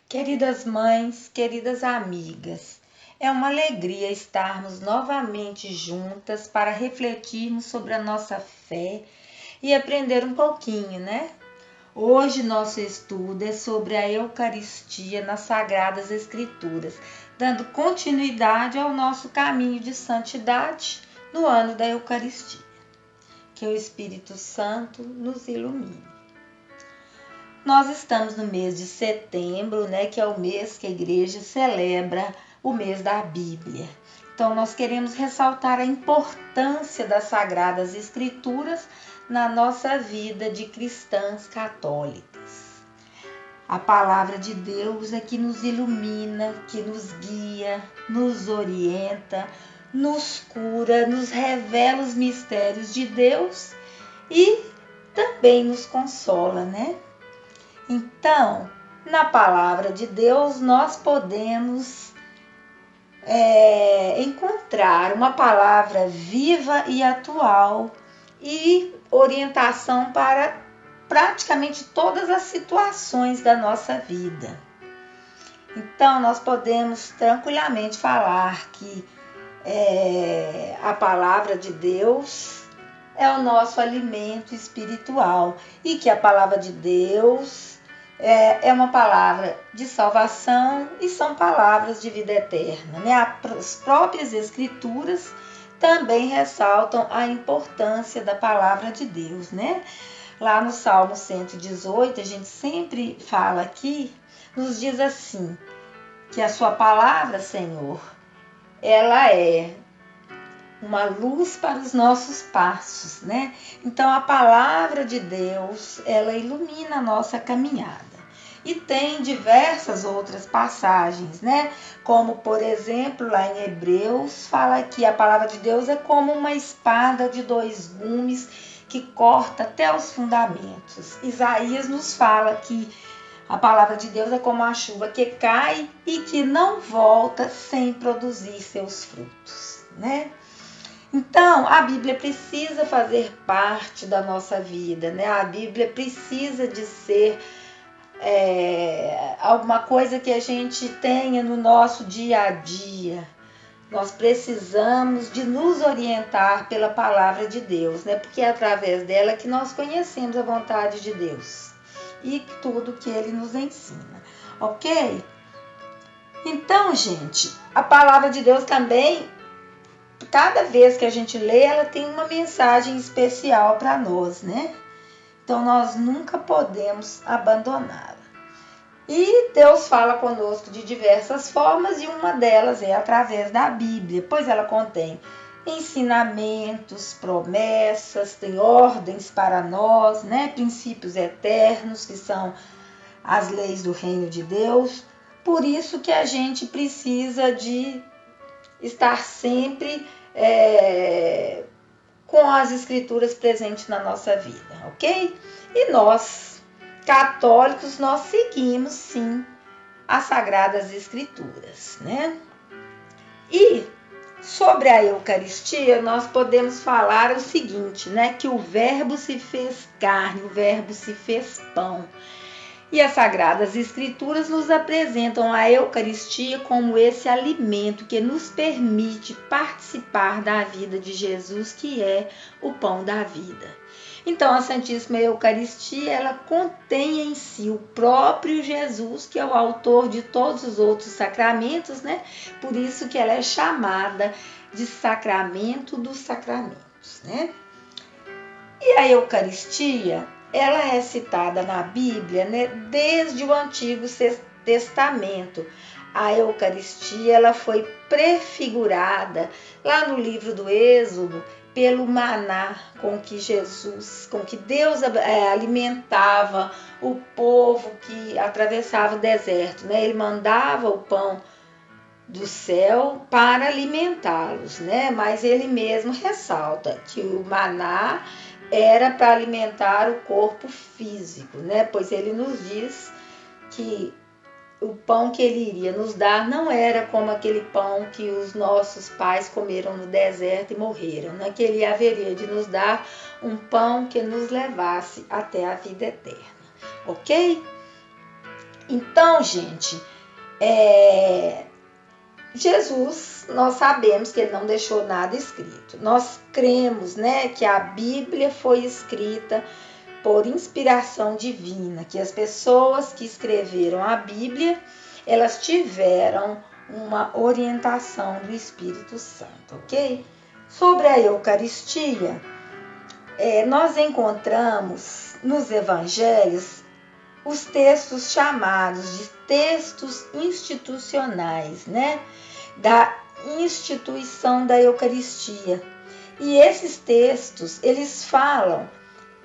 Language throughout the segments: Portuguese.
Queridas mães, queridas amigas, é uma alegria estarmos novamente juntas para refletirmos sobre a nossa fé e aprender um pouquinho, né? Hoje nosso estudo é sobre a Eucaristia nas Sagradas Escrituras, dando continuidade ao nosso caminho de santidade no ano da Eucaristia. Que o Espírito Santo nos ilumine. Nós estamos no mês de setembro, né, que é o mês que a igreja celebra o mês da Bíblia. Então, nós queremos ressaltar a importância das Sagradas Escrituras na nossa vida de cristãs católicas. A palavra de Deus é que nos ilumina, que nos guia, nos orienta, nos cura, nos revela os mistérios de Deus e também nos consola, né? Então, na palavra de Deus, nós podemos encontrar uma palavra viva e atual e orientação para praticamente todas as situações da nossa vida. Então, nós podemos tranquilamente falar que a palavra de Deus é o nosso alimento espiritual e que a palavra de Deus é uma palavra de salvação e são palavras de vida eterna, né? As próprias Escrituras também ressaltam a importância da palavra de Deus, né? Lá no Salmo 118, a gente sempre fala aqui, nos diz assim, que a sua palavra, Senhor, ela é uma luz para os nossos passos, né? Então, a palavra de Deus, ela ilumina a nossa caminhada. E tem diversas outras passagens, né? Como, por exemplo, lá em Hebreus, fala que a palavra de Deus é como uma espada de dois gumes que corta até os fundamentos. Isaías nos fala que a palavra de Deus é como a chuva que cai e que não volta sem produzir seus frutos, né? Então, a Bíblia precisa fazer parte da nossa vida, né? A Bíblia precisa de ser alguma coisa que a gente tenha no nosso dia a dia. Nós precisamos de nos orientar pela palavra de Deus, né? Porque é através dela que nós conhecemos a vontade de Deus e tudo que Ele nos ensina, ok? Então, gente, a palavra de Deus também, cada vez que a gente lê, ela tem uma mensagem especial para nós, né? Então, nós nunca podemos abandoná-la. E Deus fala conosco de diversas formas e uma delas é através da Bíblia, pois ela contém ensinamentos, promessas, tem ordens para nós, né? Princípios eternos, que são as leis do reino de Deus. Por isso que a gente precisa de estar sempre com as escrituras presentes na nossa vida, ok? E nós, católicos, nós seguimos sim as Sagradas Escrituras, né? E sobre a Eucaristia, nós podemos falar o seguinte, né? Que o Verbo se fez carne, o Verbo se fez pão. E as Sagradas Escrituras nos apresentam a Eucaristia como esse alimento que nos permite participar da vida de Jesus, que é o pão da vida. Então, a Santíssima Eucaristia, ela contém em si o próprio Jesus, que é o autor de todos os outros sacramentos, né? Por isso que ela é chamada de sacramento dos sacramentos, né? E a Eucaristia, ela é citada na Bíblia, né, desde o Antigo Testamento. A Eucaristia, ela foi prefigurada lá no livro do Êxodo pelo maná com que Deus alimentava o povo que atravessava o deserto, né? Ele mandava o pão do céu para alimentá-los, né? Mas ele mesmo ressalta que o maná era para alimentar o corpo físico, né? Pois ele nos diz que o pão que ele iria nos dar não era como aquele pão que os nossos pais comeram no deserto e morreram, né? Que ele haveria de nos dar um pão que nos levasse até a vida eterna, ok? Então, gente, Jesus, nós sabemos que ele não deixou nada escrito. Nós cremos, né, que a Bíblia foi escrita por inspiração divina, que as pessoas que escreveram a Bíblia, elas tiveram uma orientação do Espírito Santo, ok? Sobre a Eucaristia, nós encontramos nos Evangelhos os textos chamados de textos institucionais, né? Da instituição da Eucaristia. E esses textos, eles falam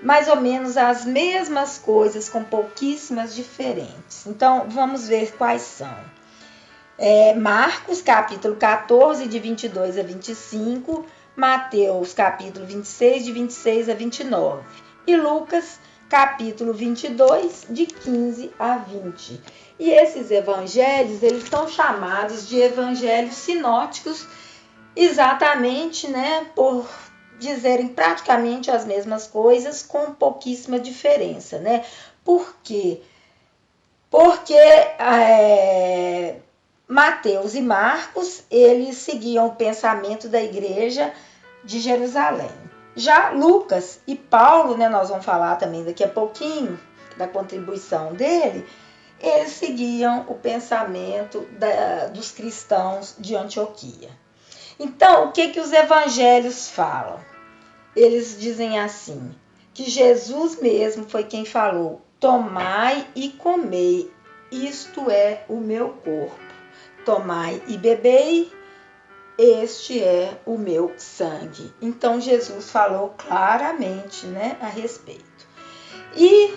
mais ou menos as mesmas coisas, com pouquíssimas diferentes. Então, vamos ver quais são. Marcos, capítulo 14, de 22 a 25, Mateus, capítulo 26, de 26 a 29, e Lucas, capítulo 22, de 15 a 20. E esses evangelhos, eles são chamados de evangelhos sinóticos, exatamente, né, por dizerem praticamente as mesmas coisas, com pouquíssima diferença, né? Por quê? Porque Mateus e Marcos, eles seguiam o pensamento da igreja de Jerusalém. Já Lucas e Paulo, né, nós vamos falar também daqui a pouquinho da contribuição dele, eles seguiam o pensamento dos cristãos de Antioquia. Então, o que os evangelhos falam? Eles dizem assim, que Jesus mesmo foi quem falou: tomai e comei, isto é o meu corpo. Tomai e bebei, este é o meu sangue. Então, Jesus falou claramente, né, a respeito. E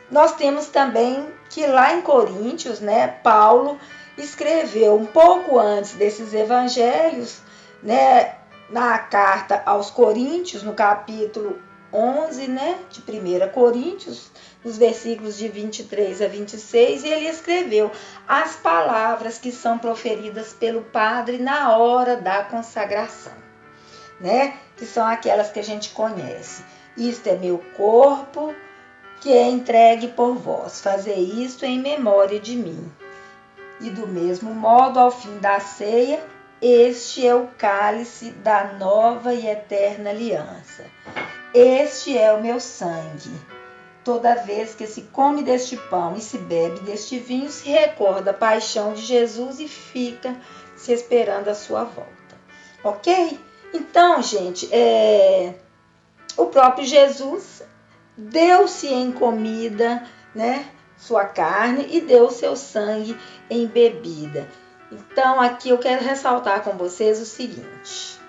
nós temos também que lá em Coríntios, né, Paulo escreveu um pouco antes desses evangelhos, né, na carta aos Coríntios, no capítulo 11, né, de 1 Coríntios, nos versículos de 23 a 26, e ele escreveu as palavras que são proferidas pelo padre na hora da consagração, né, que são aquelas que a gente conhece. Isto é meu corpo, que é entregue por vós. Fazei isto em memória de mim. E do mesmo modo, ao fim da ceia, este é o cálice da nova e eterna aliança. Este é o meu sangue. Toda vez que se come deste pão e se bebe deste vinho, se recorda a paixão de Jesus e fica se esperando a sua volta. Ok? Então, gente, o próprio Jesus deu-se em comida, né, sua carne, e deu seu sangue em bebida. Então, aqui eu quero ressaltar com vocês o seguinte: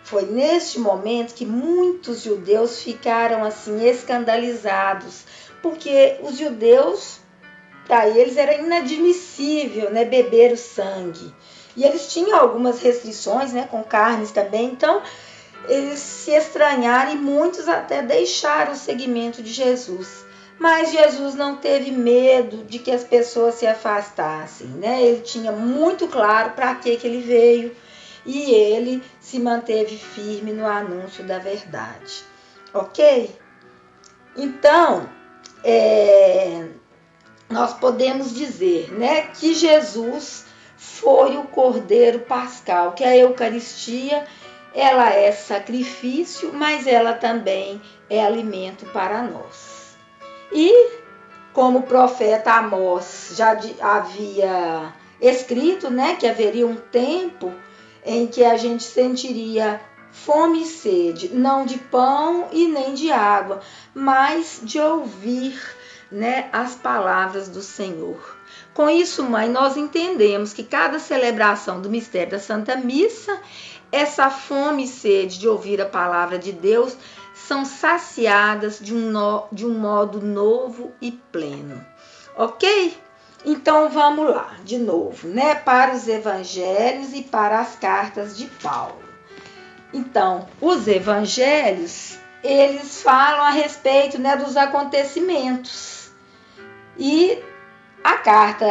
foi neste momento que muitos judeus ficaram assim escandalizados, porque os judeus, para eles era inadmissível, né, beber o sangue. E eles tinham algumas restrições, né, com carnes também, então eles se estranharam e muitos até deixaram o seguimento de Jesus. Mas Jesus não teve medo de que as pessoas se afastassem, né? Ele tinha muito claro para que ele veio e ele se manteve firme no anúncio da verdade. Ok? Então, nós podemos dizer, né, que Jesus foi o Cordeiro Pascal, que a Eucaristia, ela é sacrifício, mas ela também é alimento para nós. E como o profeta Amós já havia escrito, né, que haveria um tempo em que a gente sentiria fome e sede, não de pão e nem de água, mas de ouvir, né, as palavras do Senhor. Com isso, mãe, nós entendemos que cada celebração do mistério da Santa Missa, essa fome e sede de ouvir a palavra de Deus são saciadas de um modo novo e pleno. Ok? Então vamos lá, de novo, né, para os evangelhos e para as cartas de Paulo. Então, os evangelhos, eles falam a respeito, né, dos acontecimentos. E a carta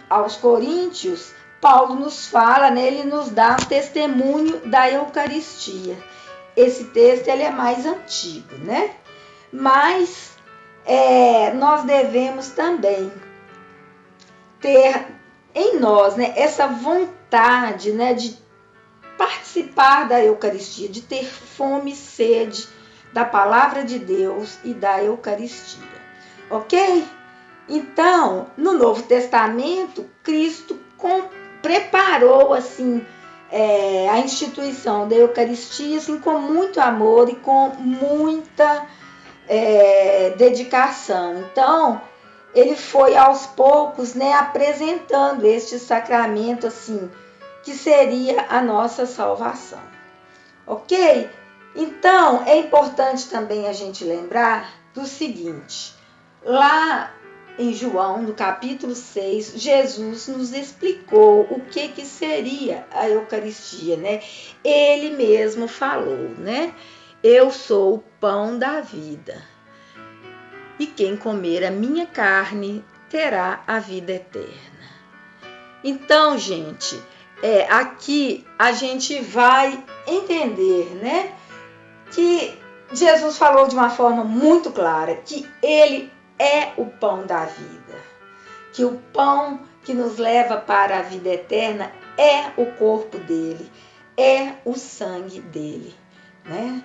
aos Coríntios, Paulo nos fala, né, ele nos dá um testemunho da Eucaristia. Esse texto ele é mais antigo, né? Mas nós devemos também ter em nós, né, essa vontade, né, de participar da Eucaristia, de ter fome e sede da palavra de Deus e da Eucaristia, ok? Então, no Novo Testamento, Cristo preparou assim a instituição da Eucaristia assim, com muito amor e com muita dedicação. Então, ele foi aos poucos, né, apresentando este sacramento assim, que seria a nossa salvação, ok? Então, é importante também a gente lembrar do seguinte, lá em João, no capítulo 6, Jesus nos explicou o que seria a Eucaristia, né? Ele mesmo falou, né? Eu sou o pão da vida, e quem comer a minha carne terá a vida eterna. Então, gente, aqui a gente vai entender, né, que Jesus falou de uma forma muito clara que ele é o pão da vida, que o pão que nos leva para a vida eterna é o corpo dele, é o sangue dele, né?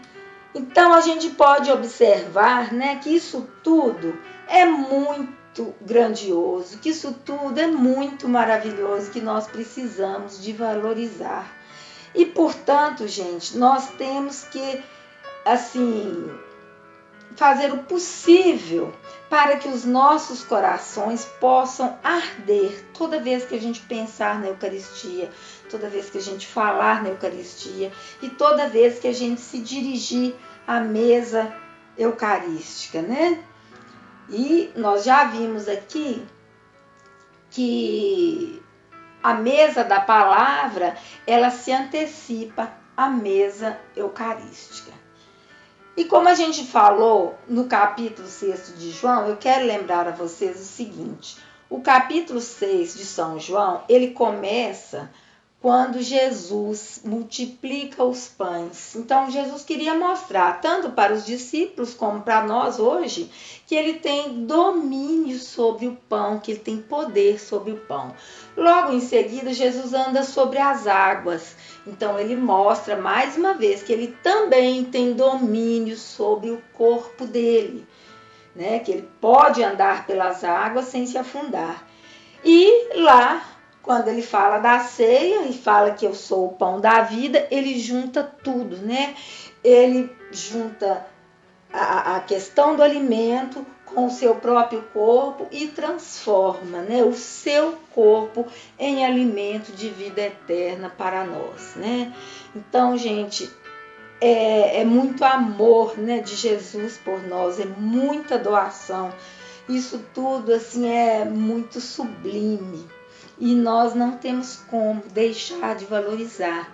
Então a gente pode observar, né, que isso tudo é muito grandioso, que isso tudo é muito maravilhoso, que nós precisamos de valorizar. E portanto, gente, nós temos que assim fazer o possível para que os nossos corações possam arder toda vez que a gente pensar na Eucaristia, toda vez que a gente falar na Eucaristia e toda vez que a gente se dirigir à mesa eucarística, né? E nós já vimos aqui que a mesa da palavra, ela se antecipa à mesa eucarística. E como a gente falou no capítulo 6 de João, eu quero lembrar a vocês o seguinte, o capítulo 6 de São João, ele começa quando Jesus multiplica os pães. Então, Jesus queria mostrar, tanto para os discípulos como para nós hoje, que ele tem domínio sobre o pão, que ele tem poder sobre o pão. Logo em seguida, Jesus anda sobre as águas. Então, ele mostra mais uma vez que ele também tem domínio sobre o corpo dele, né? Que ele pode andar pelas águas sem se afundar. E lá, quando ele fala da ceia e fala que eu sou o pão da vida, ele junta tudo, né? Ele junta a questão do alimento com o seu próprio corpo e transforma, né, o seu corpo em alimento de vida eterna para nós, né? Então, gente, é muito amor, né, de Jesus por nós, é muita doação. Isso tudo assim é muito sublime e nós não temos como deixar de valorizar.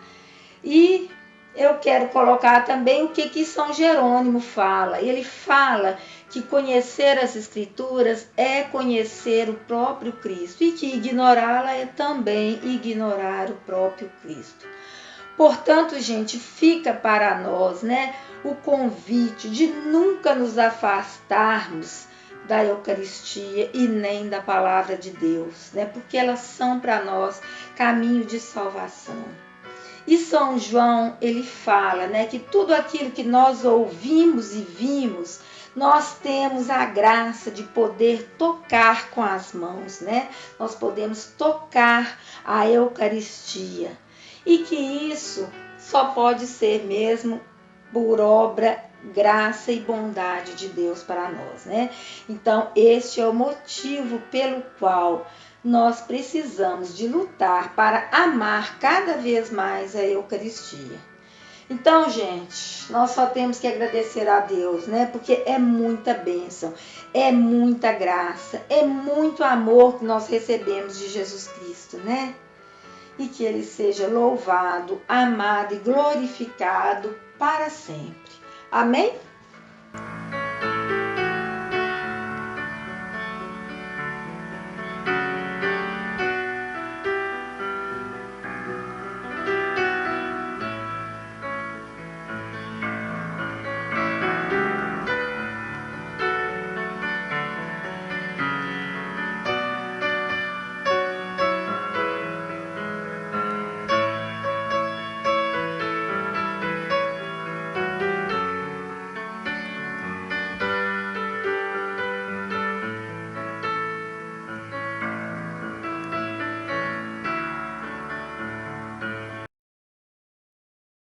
E eu quero colocar também o que São Jerônimo fala. Ele fala que conhecer as Escrituras é conhecer o próprio Cristo e que ignorá-la é também ignorar o próprio Cristo. Portanto, gente, fica para nós, né, o convite de nunca nos afastarmos da Eucaristia e nem da Palavra de Deus, né, porque elas são para nós caminho de salvação. E São João, ele fala, né, que tudo aquilo que nós ouvimos e vimos, nós temos a graça de poder tocar com as mãos, né? Nós podemos tocar a Eucaristia. E que isso só pode ser mesmo por obra, graça e bondade de Deus para nós, né? Então, este é o motivo pelo qual nós precisamos de lutar para amar cada vez mais a Eucaristia. Então, gente, nós só temos que agradecer a Deus, né? Porque é muita bênção, é muita graça, é muito amor que nós recebemos de Jesus Cristo, né? E que ele seja louvado, amado e glorificado para sempre. Amém?